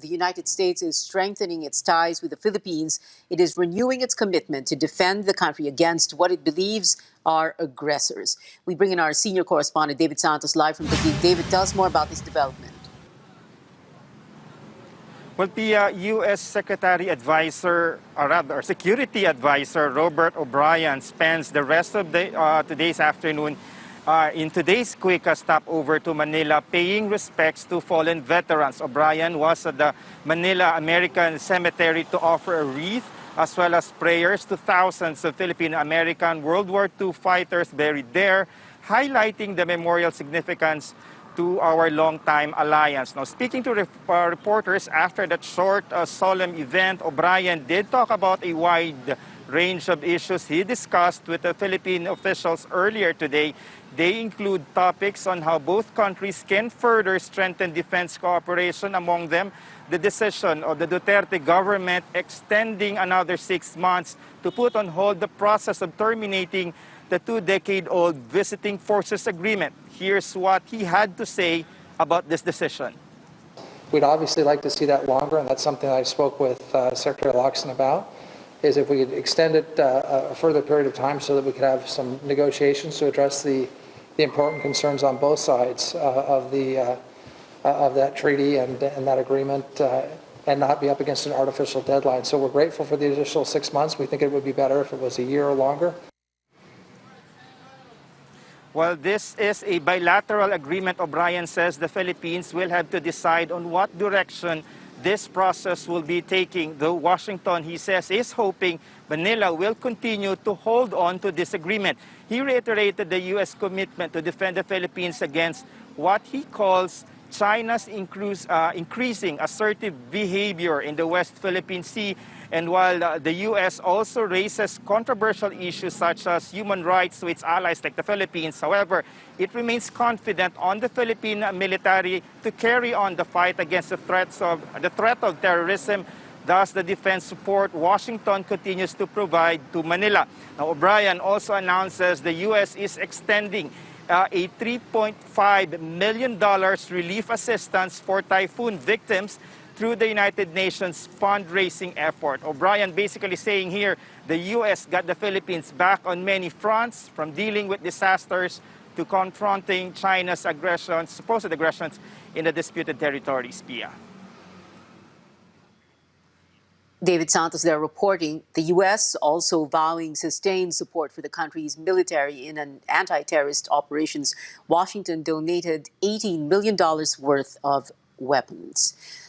the United States is strengthening its ties with the Philippines. It is renewing its commitment to defend the country against what it believes are aggressors. We bring in our senior correspondent, David Santos, live from Taguig. David, tell us more about this development. Well, the U.S. Secretary Advisor, or rather Security Advisor Robert O'Brien spends the rest of today's afternoon in today's quick stopover to Manila, paying respects to fallen veterans. O'Brien was at the Manila American Cemetery to offer a wreath as well as prayers to thousands of Filipino-American World War II fighters buried there, highlighting the memorial significance to our long-time alliance. Now, speaking to reporters after that short, solemn event, O'Brien did talk about a wide range of issues he discussed with the Philippine officials earlier today. They include topics on how both countries can further strengthen defense cooperation, among them the decision of the Duterte government extending another 6 months to put on hold the process of terminating the 2-decade-old Visiting Forces Agreement. Here's what he had to say about this decision. We'd obviously like to see that longer, and that's something I spoke with Secretary Locsin about, is if we could extend it a further period of time so that we could have some negotiations to address the important concerns on both sides of that treaty and that agreement, and not be up against an artificial deadline. So we're grateful for the additional 6 months. We think it would be better if it was a year or longer. Well, this is a bilateral agreement. O'Brien says the Philippines will have to decide on what direction this process will be taking, though Washington, he says, is hoping Manila will continue to hold on to this agreement. He reiterated the U.S. commitment to defend the Philippines against what he calls China's increasing assertive behavior in the West Philippine Sea. And while the U.S. also raises controversial issues such as human rights to its allies like the Philippines, however, it remains confident on the Philippine military to carry on the fight against the threat of terrorism. Thus, the defense support Washington continues to provide to Manila. Now, O'Brien also announces the U.S. is extending a $3.5 million relief assistance for typhoon victims through the United Nations fundraising effort. O'Brien basically saying here, the U.S. got the Philippines back on many fronts, from dealing with disasters to confronting China's supposed aggressions in the disputed territories. Pia. David Santos there reporting. The U.S. also vowing sustained support for the country's military in an anti-terrorist operations. Washington donated $18 million worth of weapons.